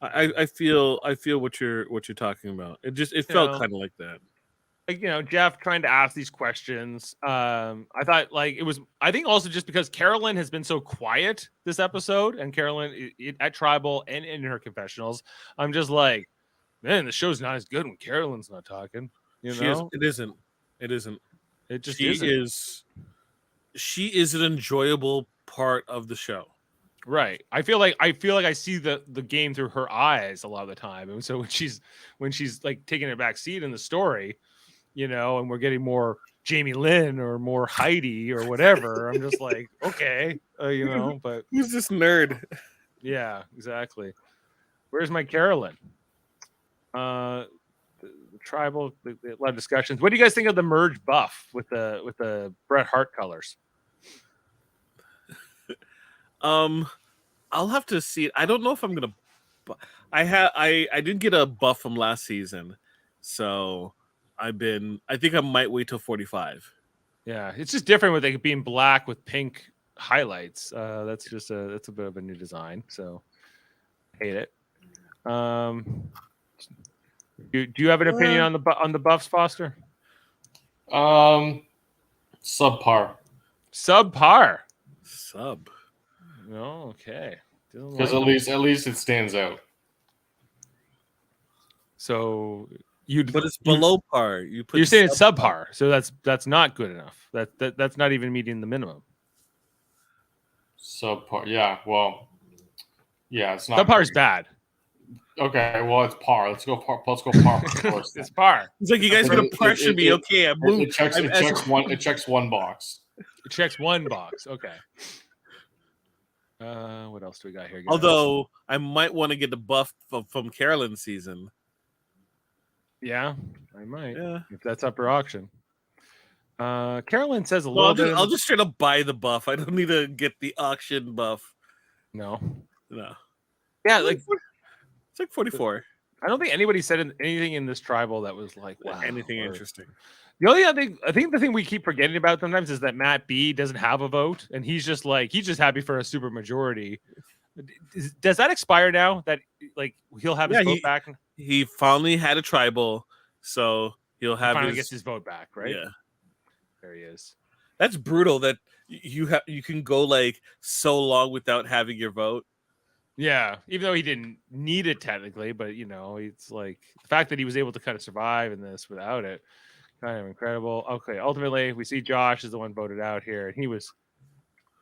I feel what you're talking about. It felt kind of like that. Like, Jeff trying to ask these questions. I thought like it was, I think also just because Carolyn has been so quiet this episode and Carolyn at Tribal and in her confessionals, I'm just like, man, the show's not as good when Carolyn's not talking. It isn't. It just she is an enjoyable part of the show. Right. I feel like I see the game through her eyes a lot of the time. And so when she's like taking a back seat in the story, and we're getting more Jamie Lynn or more Heidi or whatever. I'm just like, okay, but who's this nerd? Yeah, exactly. Where's my Carolyn? The tribal, a lot of discussions. What do you guys think of the merge buff with the Bret Hart colors? I'll have to see it. I don't know if I'm gonna. I didn't get a buff from last season, so. I think I might wait till 45. Yeah, it's just different with it being black with pink highlights. That's a bit of a new design. So hate it. Do you have an opinion on the buffs, Foster? Subpar. Sub. Oh, okay. Because at least it stands out. So. But it's below par. You're saying it's subpar, so that's not good enough. That's not even meeting the minimum. Subpar, yeah. Well, yeah, it's not. Subpar is bad. Okay, well it's par. Let's go par. It's par. It's like you guys gonna pressure me. Okay, it checks one. It checks one box. It checks one box. Okay. What else do we got here, guys? Although I might want to get the buff from Carolyn's season. Yeah, I might. Yeah, if that's up for auction. Carolyn says I'll just straight up buy the buff. I don't need to get the auction buff. No. Yeah, it's like 44. I don't think anybody said anything in this tribal that was like wow, anything interesting. The only other thing, I think the thing we keep forgetting about sometimes is that Matt B doesn't have a vote, and he's just happy for a super majority. Does that expire now? That like he'll have his vote back? He finally had a tribal, so he'll have gets his vote back, right? Yeah, there he is. That's brutal. That you can go like so long without having your vote. Yeah, even though he didn't need it technically, but you know, it's like the fact that he was able to kind of survive in this without it, kind of incredible. Okay, ultimately, we see Josh is the one voted out here, and he was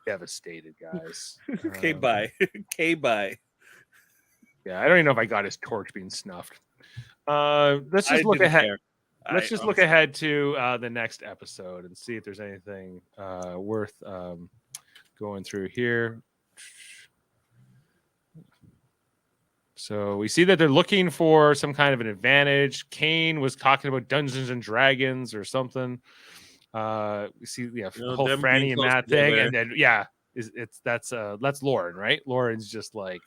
devastated, guys. Okay, bye. Okay, bye. Yeah, I don't even know if I got his torch being snuffed. Let's I just look didn't ahead. care. Let's just look ahead to the next episode and see if there's anything worth going through here. So we see that they're looking for some kind of an advantage. Kane was talking about Dungeons and Dragons or something. We see, the whole them being Franny and close Matt thing, together. and then that's Lauren, right? Lauren's just like,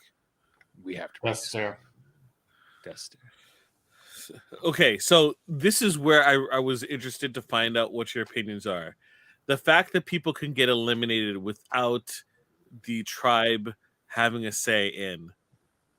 we have to. That's fair. Okay, so this is where I was interested to find out what your opinions are. The fact that people can get eliminated without the tribe having a say in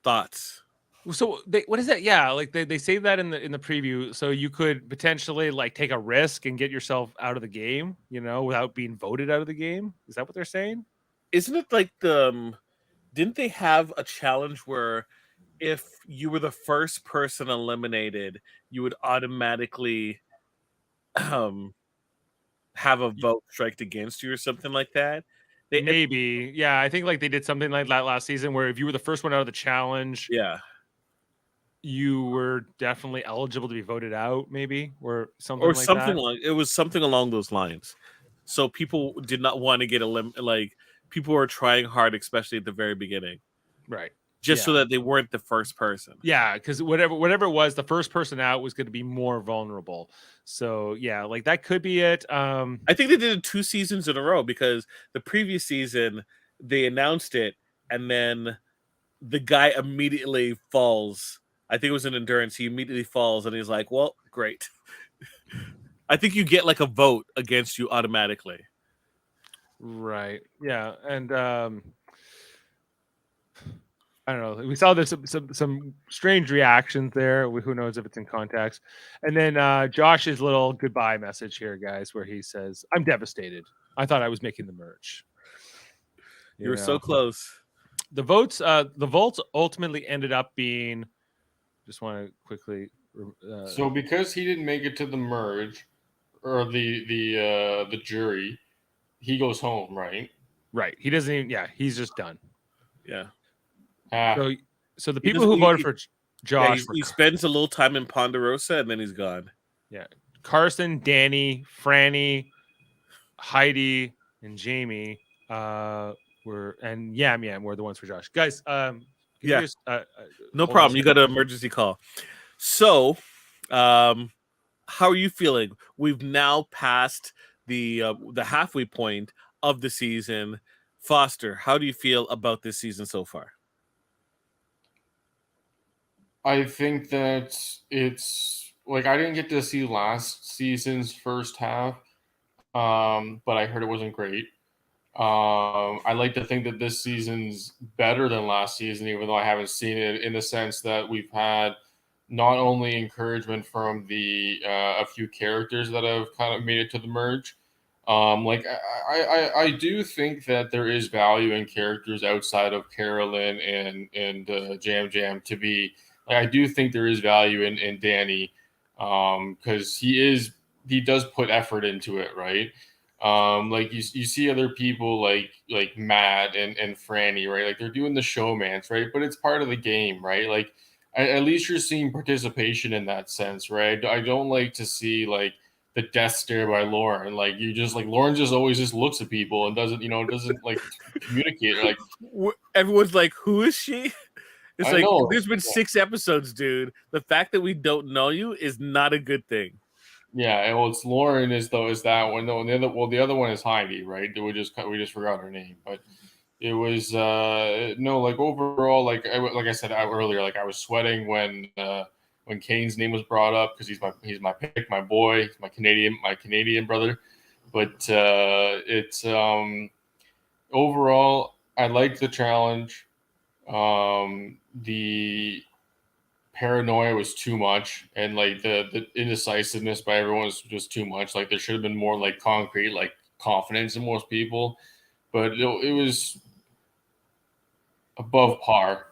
thoughts. So what is that? Yeah, like they say that in the preview, so you could potentially like take a risk and get yourself out of the game, you know, without being voted out of the game. Is that what they're saying? Isn't it like didn't they have a challenge where if you were the first person eliminated, you would automatically have a vote striked against you or something like that? Maybe, yeah. I think like they did something like that last season, where if you were the first one out of the challenge, Yeah, you were definitely eligible to be voted out, maybe, or something or like something that. like it was something along those lines. So people did not want to get like people were trying hard, especially at the very beginning, Right. just so Yeah. that they weren't the first person. Yeah, because whatever it was, the first person out was going to be more vulnerable. So yeah, like that could be it. I think they did it 2 seasons in a row because the previous season they announced it and then the guy immediately falls. I think it was an endurance. He immediately falls and he's like, "Well, great." I think you get like a vote against you automatically. Right. Yeah, and I don't know. We saw there's some strange reactions there. Who knows if it's in context? And then Josh's little goodbye message here, guys, where he says, "I'm devastated. I thought I was making the merch." You were so close. The votes ultimately ended up being. Just want to quickly. So because he didn't make it to the merge or the jury, he goes home, right? Right. He doesn't even. Yeah, he's just done. Yeah. So the people who voted for Josh, he spends a little time in Ponderosa and then he's gone. Yeah, Carson, Danny, Franny, Heidi, and Jamie Yam Yam were the ones for Josh. Guys, Yeah. No hold problem. on. You got an emergency call. So, how are you feeling? We've now passed the halfway point of the season. Foster, how do you feel about this season so far? I think that it's like I didn't get to see last season's first half, but I heard it wasn't great. I like to think that this season's better than last season, even though I haven't seen it, in the sense that we've had not only encouragement from the a few characters that have kind of made it to the merge. Like I do think that there is value in characters outside of Carolyn and Jam Jam to be. Like, I do think there is value in Danny, because he does put effort into it, right? Like you see other people like Matt and Franny, right? Like they're doing the showmance, right? But it's part of the game, right? Like at least you're seeing participation in that sense, right? I don't like to see like the death stare by Lauren. Like you just like Lauren just always just looks at people and doesn't like communicate. Like everyone's like, "Who is she?" It's I like know. there's been 6 episodes, dude. The fact that we don't know you is not a good thing. Yeah, and well, it's Lauren is that one. No, the other one is Heidi, right? We just forgot her name, but it was no, like overall, like I said earlier, like I was sweating when Kane's name was brought up because he's my pick, my boy, he's my Canadian brother. But it's overall, I liked the challenge. The paranoia was too much, and like the indecisiveness by everyone was just too much. Like there should have been more like concrete, like confidence in most people. But it was above par.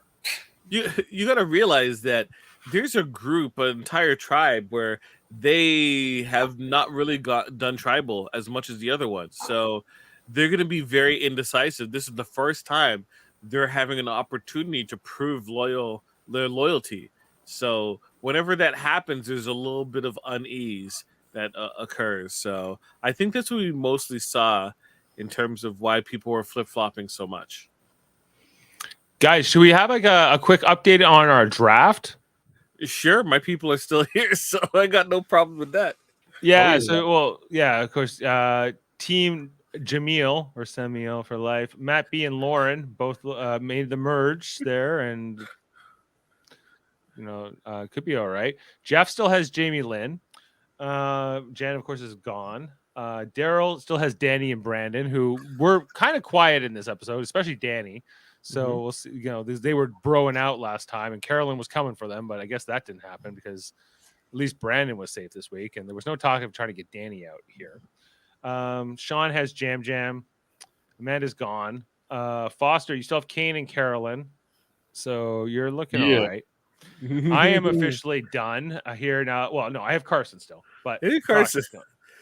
You got to realize that there's a group, an entire tribe, where they have not really done tribal as much as the other ones. So they're going to be very indecisive. This is the first time they're having an opportunity to prove their loyalty. So whenever that happens, there's a little bit of unease that occurs. So I think that's what we mostly saw in terms of why people were flip-flopping so much. Guys, should we have like a quick update on our draft? Sure, my people are still here, so I got no problem with that. Yeah. yeah. So, well, yeah, of course. Team Jaemeel or Samuel for life. Matt B and Lauren both made the merge there, and could be all right. Jeff still has Jamie Lynn. Jan, of course, is gone. Daryl still has Danny and Brandon, who were kind of quiet in this episode, especially Danny. So we'll see. They were broing out last time, and Carolyn was coming for them, but I guess that didn't happen because at least Brandon was safe this week, and there was no talk of trying to get Danny out here. Sean has Jam. Amanda's gone. Foster, you still have Kane and Carolyn, so you're looking all right. I am officially done here now. Well, no, I have Carson still, but Carson.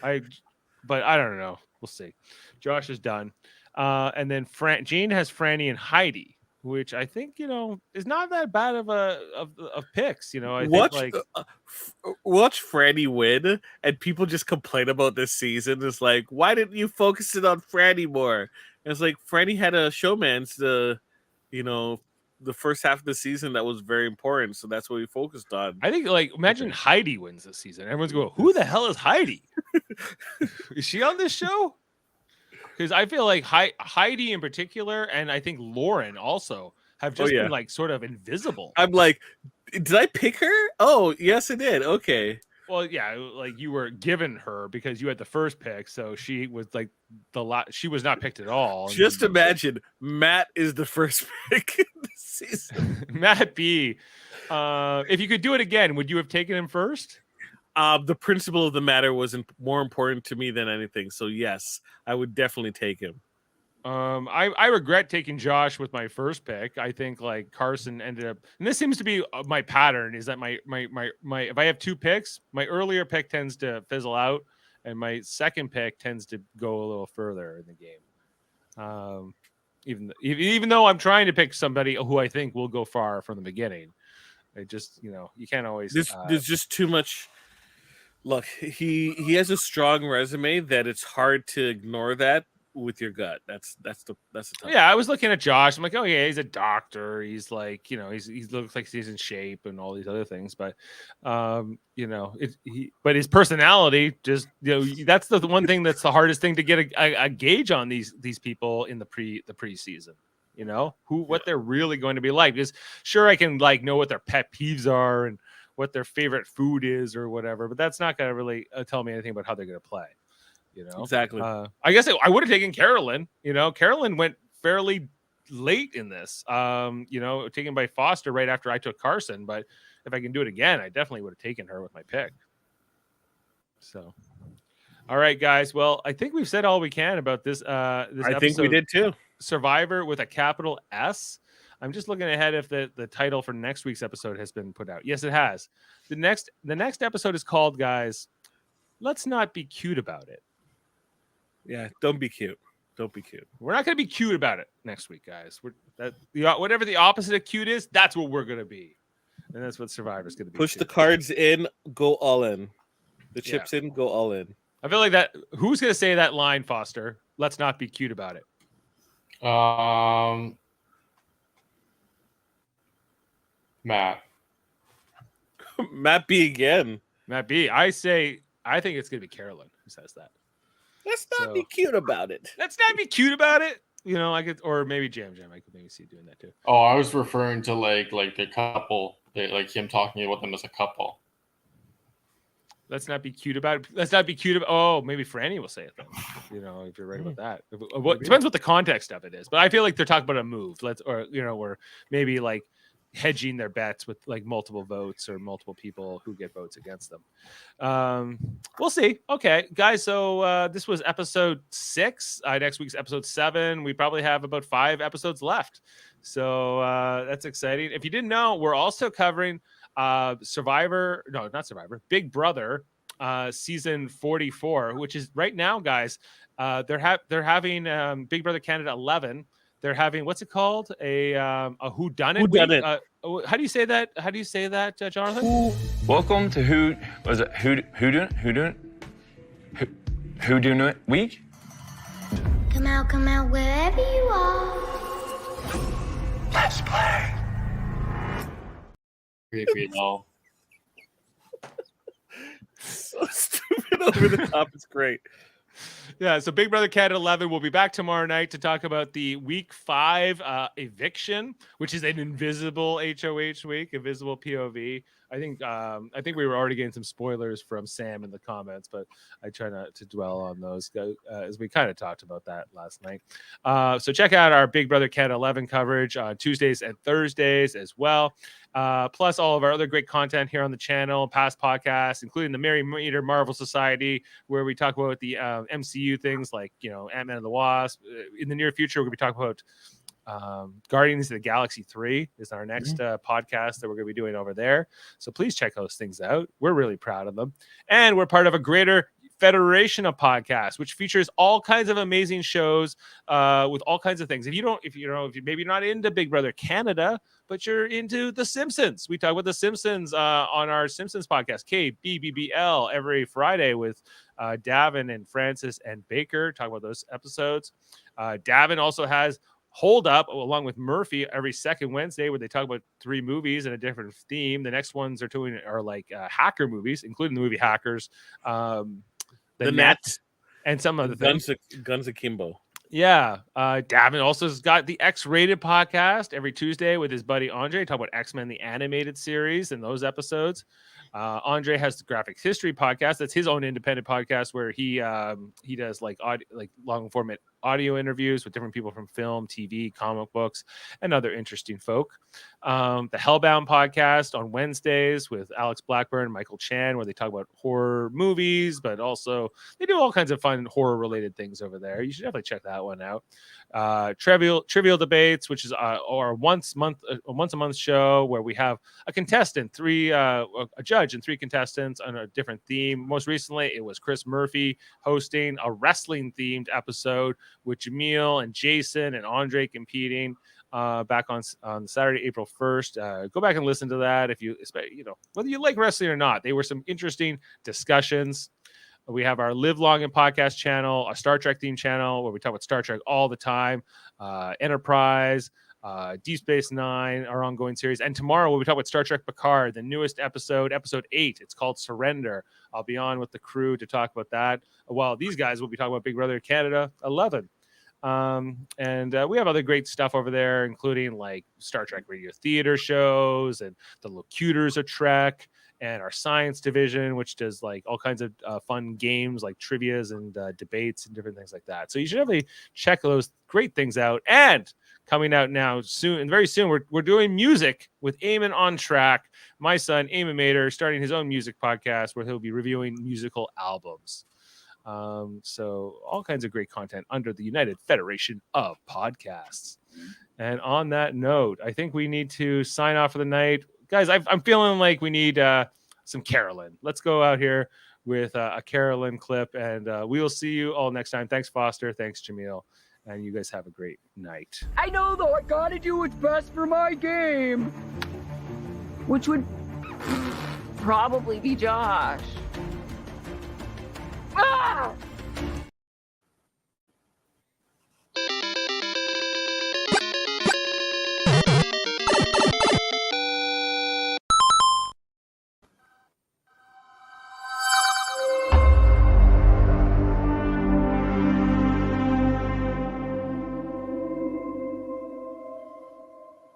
But I don't know. We'll see. Josh is done. And then Jean has Franny and Heidi, which I think is not that bad of picks. I think watch Franny win, and people just complain about this season. It's like, why didn't you focus it on Franny more? And it's like Franny had a showman's the first half of the season that was very important, so that's what we focused on. I think imagine Heidi wins this season. Everyone's going, who the hell is Heidi? Is she on this show? Because I feel like Heidi in particular, and I think Lauren also have just been sort of invisible. I'm like, did I pick her? Oh, yes, I did. Okay. Well, yeah, you were given her because you had the first pick, so she was she was not picked at all. Just imagine Matt is the first pick in the season. Matt B. If you could do it again, would you have taken him first? The principle of the matter was more important to me than anything. So yes, I would definitely take him. I regret taking Josh with my first pick. I think Carson ended up, and this seems to be my pattern, is that my if I have two picks, my earlier pick tends to fizzle out, and my second pick tends to go a little further in the game. Even though I'm trying to pick somebody who I think will go far from the beginning, it just you can't always. There's just too much. Look, he has a strong resume that it's hard to ignore that with your gut. That's the tough. Yeah, I was looking at Josh. I'm like, oh yeah, he's a doctor. He's he looks like he's in shape and all these other things. But but his personality just that's the one thing that's the hardest thing to get a gauge on these people in the preseason. What they're really going to be like. Because sure, I can know what their pet peeves are and what their favorite food is or whatever, but that's not going to really tell me anything about how they're going to play. Exactly. I guess I would have taken Carolyn. Carolyn went fairly late in this. Taken by Foster right after I took Carson. But if I can do it again, I definitely would have taken her with my pick. So, all right, guys. Well, I think we've said all we can about this. I think we did too. Survivor with a capital S. I'm just looking ahead if the title for next week's episode has been put out. Yes, it has. The next episode is called, guys, Let's Not Be Cute About It. Yeah, don't be cute. Don't be cute. We're not going to be cute about it next week, guys. Whatever the opposite of cute is, that's what we're going to be. And that's what Survivor's going to be. Push the cards in, go all in. The chips in, go all in. I feel like that. Who's going to say that line, Foster? Let's not be cute about it. Matt. Matt B again. Matt B. I think it's going to be Carolyn who says that. Let's not be cute about it. Let's not be cute about it. I could, or maybe Jam. I could maybe see doing that too. Oh, I was referring to like the couple, him talking about them as a couple. Let's not be cute about it. Let's not be cute about. Oh, maybe Franny will say it then. If you're right about that. Depends what the context of it is. But I feel like they're talking about a move. Or maybe hedging their bets with like multiple votes or multiple people who get votes against them. We'll see. Okay, guys. So this was episode 6. Next week's episode 7. We probably have about 5 episodes left. So that's exciting. If you didn't know, we're also covering Big Brother season 44, which is right now, guys. They're having Big Brother Canada 11. They're having, what's it called? A whodunit week. How do you say that? How do you say that, Jonathan? Welcome to Whodunit week. Come out wherever you are. Let's play. Creepy doll. So stupid over the top. It's great. Yeah, so Big Brother Canada 11 will be back tomorrow night to talk about the week 5 eviction, which is an invisible HOH week, invisible POV. I think we were already getting some spoilers from Sam in the comments, but I try not to dwell on those as we kind of talked about that last night. So check out our Big Brother Canada 11 coverage on Tuesdays and Thursdays as well. Plus all of our other great content here on the channel, past podcasts, including the Mary Meter Marvel Society, where we talk about the MCU things like, Ant-Man and the Wasp. In the near future, we're going to be talking about Guardians of the Galaxy 3 is our next podcast that we're going to be doing over there. So please check those things out. We're really proud of them. And we're part of a greater federation of podcasts, which features all kinds of amazing shows with all kinds of things. If you're maybe not into Big Brother Canada, but you're into The Simpsons, we talk about The Simpsons on our Simpsons podcast, KBBBL, every Friday with Davan and Francis and Baker. Talk about those episodes. Davan also has Hold Up along with Murphy every second Wednesday, where they talk about 3 movies and a different theme. The next ones are doing are like hacker movies, including the movie Hackers, the Net, and some other things. Guns Akimbo. Yeah. Davan also has got the X-Rated podcast every Tuesday with his buddy Andre. Talk about X-Men, the animated series, and those episodes. Andre has the Graphic History podcast. That's his own independent podcast where he does like long format audio interviews with different people from film, TV, comic books, and other interesting folk. The Hellbound podcast on Wednesdays with Alex Blackburn and Michael Chan, where they talk about horror movies, but also they do all kinds of fun horror related things over there. You should definitely check that one out. Trivial Debates, which is our once a month show where we have a contestant, a judge and 3 contestants on a different theme. Most recently, it was Chris Murphy hosting a wrestling themed episode with Jaemeel and Jason and Andre competing back on Saturday, April 1st. Go back and listen to that if whether you like wrestling or not. They were some interesting discussions. We have our Live Long and Podcast channel, a Star Trek themed channel where we talk about Star Trek all the time, Enterprise, Deep Space Nine, our ongoing series. And tomorrow we'll be talking about Star Trek Picard, the newest episode 8. It's called Surrender. I'll be on with the crew to talk about that, while these guys will be talking about Big Brother Canada 11. And we have other great stuff over there, including like Star Trek Radio Theater shows and the Locutors of Trek, and our science division, which does like all kinds of fun games like trivias and debates and different things like that. So you should definitely check those great things out. And coming out now soon, and very soon, we're doing music with Eamon on Track. My son, Eamon Mater, starting his own music podcast where he'll be reviewing musical albums. So all kinds of great content under the United Federation of Podcasts. And on that note, I think we need to sign off for the night. Guys, I'm feeling like we need some Carolyn. Let's go out here with a Carolyn clip, and we will see you all next time. Thanks, Foster. Thanks, Jaemeel. And you guys have a great night. I know, though. I gotta do what's best for my game. Which would probably be Josh. Ah!